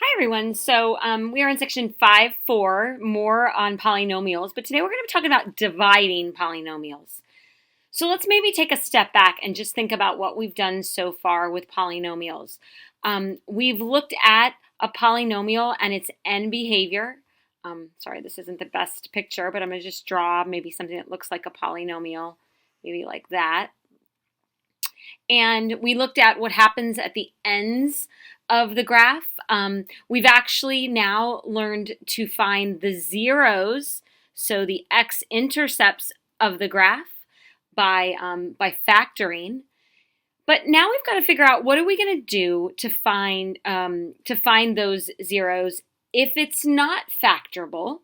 Hi everyone. We are in section 5.4, more on polynomials, but today we're going to be talking about dividing polynomials. So let's maybe take a step back and just think about what we've done so far with polynomials. We've looked at a polynomial and its end behavior. Sorry, this isn't the best picture, but I'm going to just draw maybe something that looks like a polynomial, maybe like that. And we looked at what happens at the ends of the graph. We've actually now learned to find the zeros, so the x-intercepts of the graph by factoring. But now we've got to figure out what are we going to do to find those zeros if it's not factorable.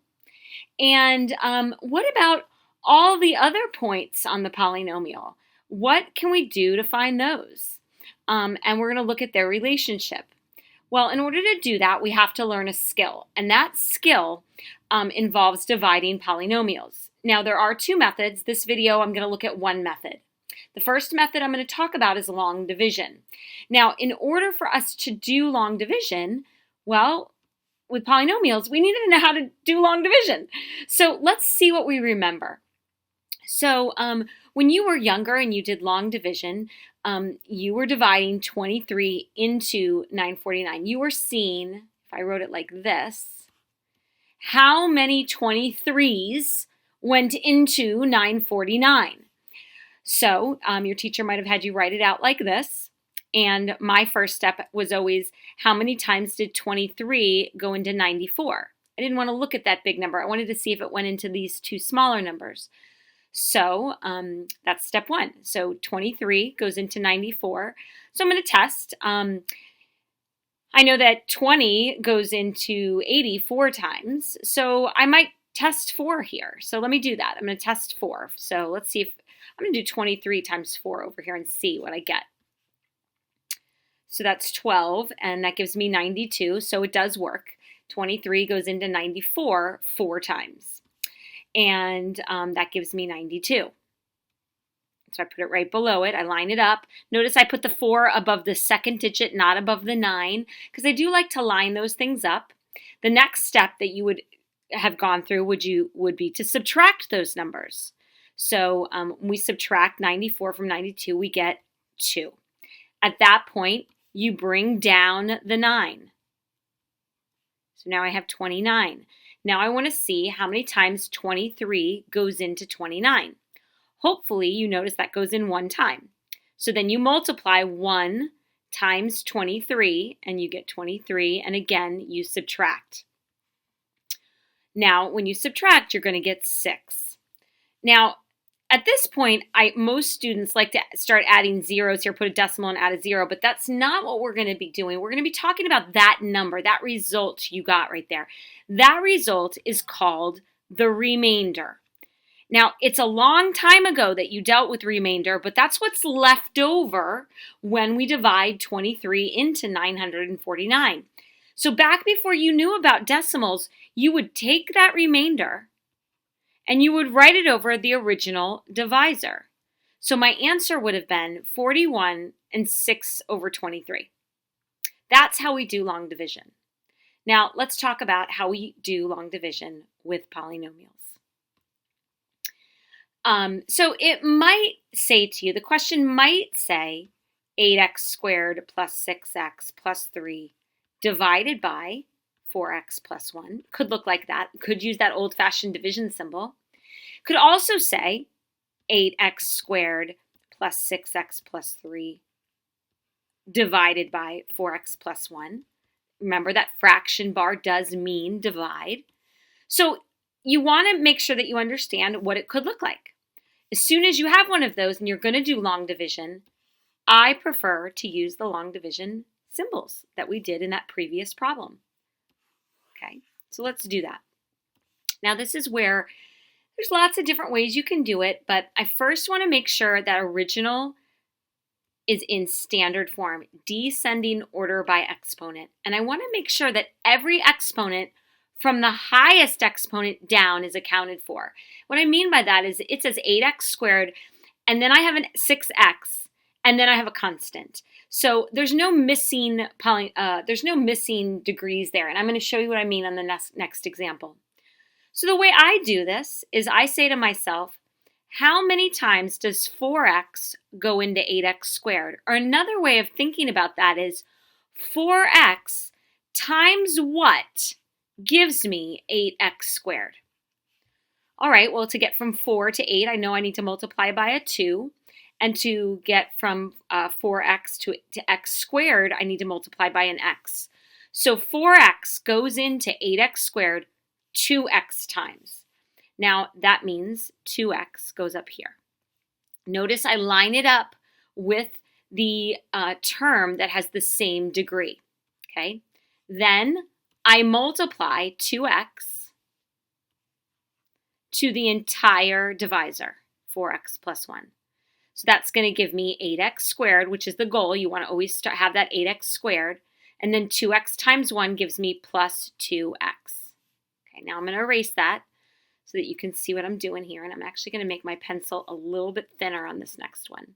And what about all the other points on the polynomial? What can we do to find those? And we're going to look at their relationship. Well, in order to do that, we have to learn a skill, and that skill involves dividing polynomials. Now, there are two methods. This video, I'm going to look at one method. The first method I'm going to talk about is long division. Now, in order for us to do long division, well, with polynomials, we need to know how to do long division. So let's see what we remember. So when you were younger and you did long division, you were dividing 23 into 949. You were seeing, if I wrote it like this, how many 23s went into 949. So your teacher might have had you write it out like this. And my first step was always, how many times did 23 go into 94? I didn't want to look at that big number. I wanted to see if it went into these two smaller numbers. So that's step one. So 23 goes into 94. So I'm going to test. I know that 20 goes into 80 4 times. So I might test 4 here. So let me do that. I'm going to test 4. So let's see if I'm going to do 23 times 4 over here and see what I get. So that's 12, and that gives me 92. So it does work. 23 goes into 94 4 times. And that gives me 92. So I put it right below it. I line it up. Notice I put the 4 above the second digit, not above the 9, because I do like to line those things up. The next step that you would have gone through would be to subtract those numbers. So when we subtract 94 from 92, we get 2. At that point, you bring down the 9. So now I have 29. Now I want to see how many times 23 goes into 29. Hopefully you notice that goes in 1 time. So then you multiply 1 times 23 and you get 23, and again you subtract. Now when you subtract, you're going to get 6. Now at this point, most students like to start adding zeros here, put a decimal and add a 0, but that's not what we're going to be doing. We're going to be talking about that number, that result you got right there. That result is called the remainder. Now, it's a long time ago that you dealt with remainder, but that's what's left over when we divide 23 into 949. So back before you knew about decimals, you would take that remainder and you would write it over the original divisor. So my answer would have been 41 and 6 over 23. That's how we do long division. Now let's talk about how we do long division with polynomials. So it might say to you, the question might say 8x squared plus 6x plus 3 divided by 4x plus 1. Could look like that. Could use that old-fashioned division symbol. Could also say 8x squared plus 6x plus 3 divided by 4x plus 1. Remember that fraction bar does mean divide. So you want to make sure that you understand what it could look like. As soon as you have one of those and you're going to do long division, I prefer to use the long division symbols that we did in that previous problem. Okay, so let's do that. Now this is where there's lots of different ways you can do it, but I first want to make sure that original is in standard form, descending order by exponent. And I want to make sure that every exponent from the highest exponent down is accounted for. What I mean by that is it says 8x squared, and then I have an 6x, and then I have a constant. So there's no missing degrees there, and I'm going to show you what I mean on the next example. So the way I do this is I say to myself, how many times does 4x go into 8x squared? Or another way of thinking about that is 4x times what gives me 8x squared? All right, well, to get from 4 to 8, I know I need to multiply by a 2. And to get from 4x to x squared, I need to multiply by an x. So 4x goes into 8x squared 2x times. Now, that means 2x goes up here. Notice I line it up with the term that has the same degree. Okay? Then I multiply 2x to the entire divisor, 4x plus 1. So that's going to give me 8x squared, which is the goal. You want to always have that 8x squared. And then 2x times 1 gives me plus 2x. Okay, now I'm going to erase that so that you can see what I'm doing here. And I'm actually going to make my pencil a little bit thinner on this next one.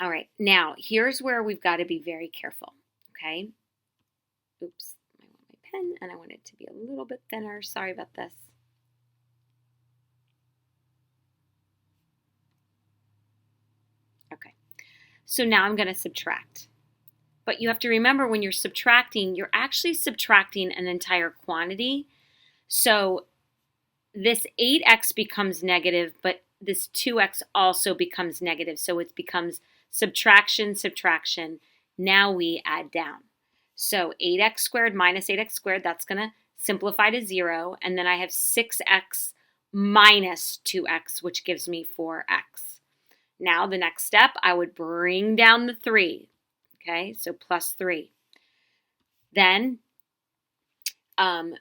All right, now here's where we've got to be very careful. Okay. Oops, I want my pen and I want it to be a little bit thinner. Sorry about this. Okay, so now I'm going to subtract. But you have to remember when you're subtracting, you're actually subtracting an entire quantity. So this 8x becomes negative, but this 2x also becomes negative. So it becomes subtraction, subtraction. Now we add down. So 8x squared minus 8x squared, that's going to simplify to 0. And then I have 6x minus 2x, which gives me 4x. Now the next step, I would bring down the 3. Okay, so plus 3. Then I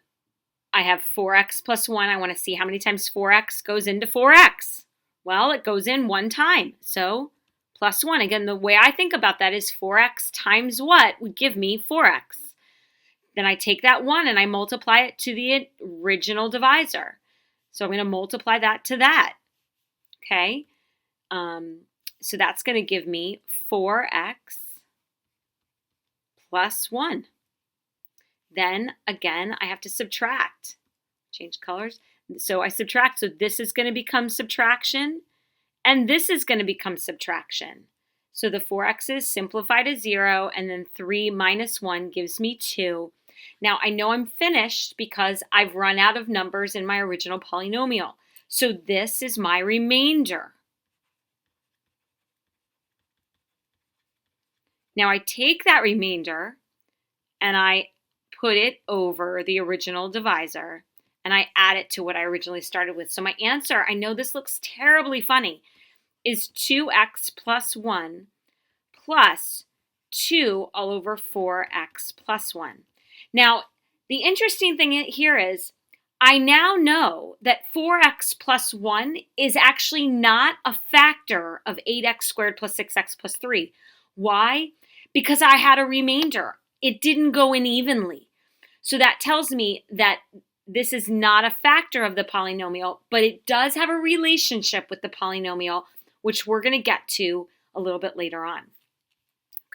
have 4x plus 1. I want to see how many times 4x goes into 4x. Well, it goes in one time. So plus 1. Again, the way I think about that is 4x times what would give me 4x. Then I take that 1 and I multiply it to the original divisor. So I'm going to multiply that to that. Okay. So that's going to give me 4x plus 1. Then again, I have to subtract. Change colors. So I subtract. So this is going to become subtraction, and this is going to become subtraction. So the 4x's simplify to 0, and then 3 minus 1 gives me 2. Now I know I'm finished because I've run out of numbers in my original polynomial. So this is my remainder. Now I take that remainder and I put it over the original divisor and I add it to what I originally started with. So my answer, I know this looks terribly funny, is 2x plus 1 plus 2 all over 4x plus 1. Now, the interesting thing here is I now know that 4x plus 1 is actually not a factor of 8x squared plus 6x plus 3. Why? Because I had a remainder. It didn't go in evenly. So that tells me that this is not a factor of the polynomial, but it does have a relationship with the polynomial, which we're going to get to a little bit later on.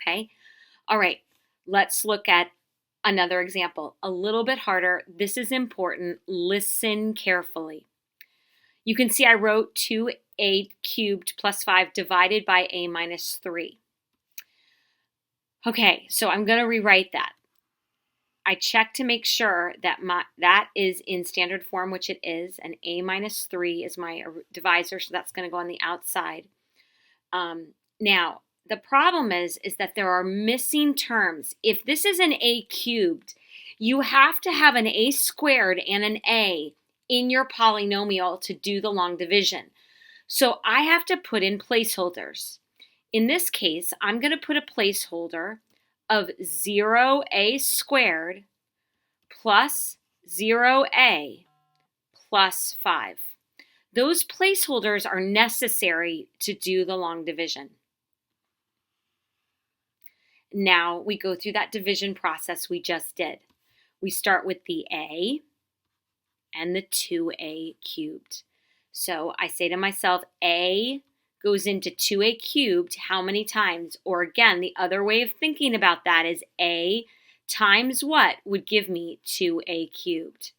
Okay? All right, let's look at another example. A little bit harder. This is important. Listen carefully. You can see I wrote 2a cubed plus 5 divided by a minus 3. Okay, so I'm going to rewrite that. I check to make sure that that is in standard form, which it is, and a minus 3 is my divisor, so that's going to go on the outside. Now, the problem is that there are missing terms. If this is an a cubed, you have to have an a squared and an a in your polynomial to do the long division. So I have to put in placeholders. In this case, I'm going to put a placeholder of 0a squared plus 0a plus 5. Those placeholders are necessary to do the long division. Now we go through that division process we just did. We start with the a and the 2a cubed. So I say to myself, a goes into 2a cubed how many times? Or again, the other way of thinking about that is a times what would give me 2a cubed?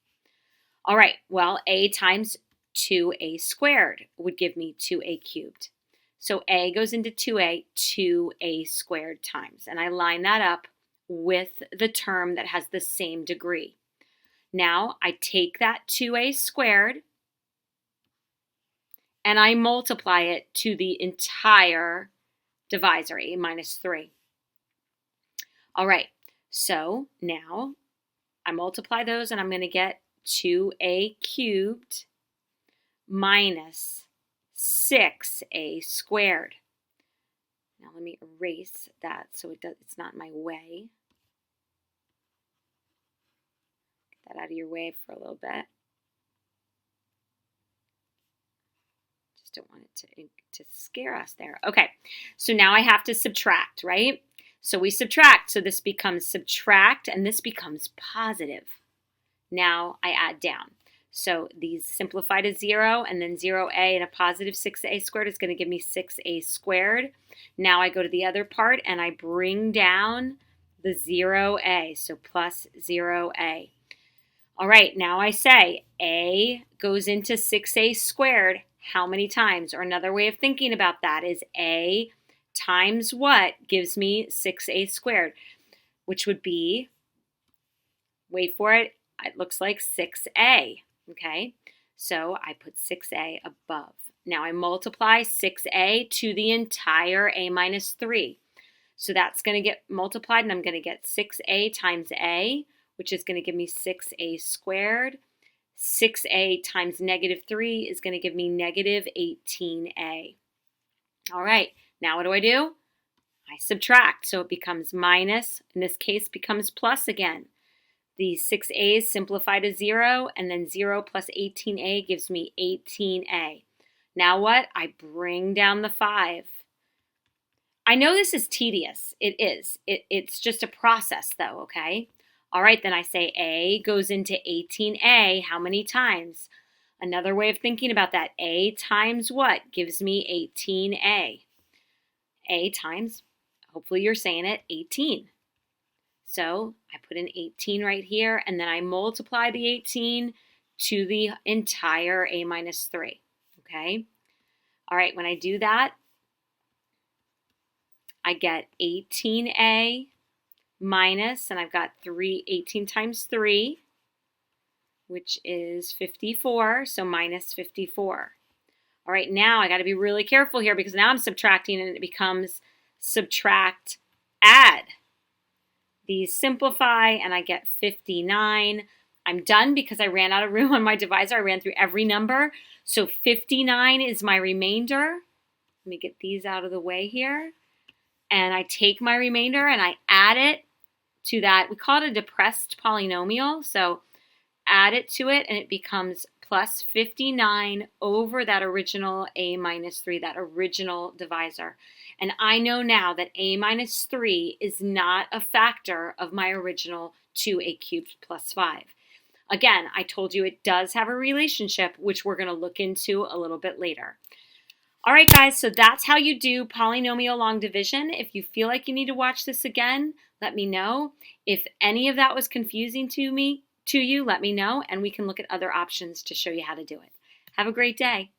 All right, well, a times 2a squared would give me 2a cubed. So a goes into 2a squared times. And I line that up with the term that has the same degree. Now I take that 2a squared and I multiply it to the entire divisor, a minus 3. All right, so now I multiply those and I'm going to get 2a cubed minus 6a squared. Now let me erase that so it's not in my way. Get that out of your way for a little bit. Just don't want it to scare us there. Okay, so now I have to subtract, right? So we subtract, so this becomes subtract and this becomes positive. Now I add down. So these simplify to 0 and then 0a and a positive 6a squared is going to give me 6a squared. Now I go to the other part and I bring down the 0a, so plus 0a. All right, now I say a goes into 6a squared how many times? Or another way of thinking about that is a times what gives me 6a squared, which would be, wait for it, it looks like 6a, okay? So I put 6a above. Now I multiply 6a to the entire a minus 3. So that's going to get multiplied, and I'm going to get 6a times a, which is going to give me 6a squared. 6a times negative 3 is going to give me negative 18a. All right, now what do? I subtract, so it becomes minus, in this case becomes plus again. The 6a's simplify to 0, and then 0 plus 18a gives me 18a. Now what? I bring down the 5. I know this is tedious. It is. It's just a process though, okay? All right, then I say a goes into 18a how many times? Another way of thinking about that, a times what gives me 18a? A times, hopefully you're saying it, 18. So I put an 18 right here, and then I multiply the 18 to the entire a minus 3, okay? All right, when I do that, I get 18a minus, and I've got 18 times 3, which is 54, so minus 54. All right, now I got to be really careful here because now I'm subtracting and it becomes subtract, add. These simplify and I get 59. I'm done because I ran out of room on my divisor. I ran through every number. So 59 is my remainder. Let me get these out of the way here. And I take my remainder and I add it to that. We call it a depressed polynomial. So add it to it and it becomes plus 59 over that original a minus 3, that original divisor. And I know now that a minus 3 is not a factor of my original 2a cubed plus 5. Again, I told you it does have a relationship, which we're going to look into a little bit later. All right, guys, so that's how you do polynomial long division. If you feel like you need to watch this again, let me know. If any of that was confusing to you, let me know, and we can look at other options to show you how to do it. Have a great day.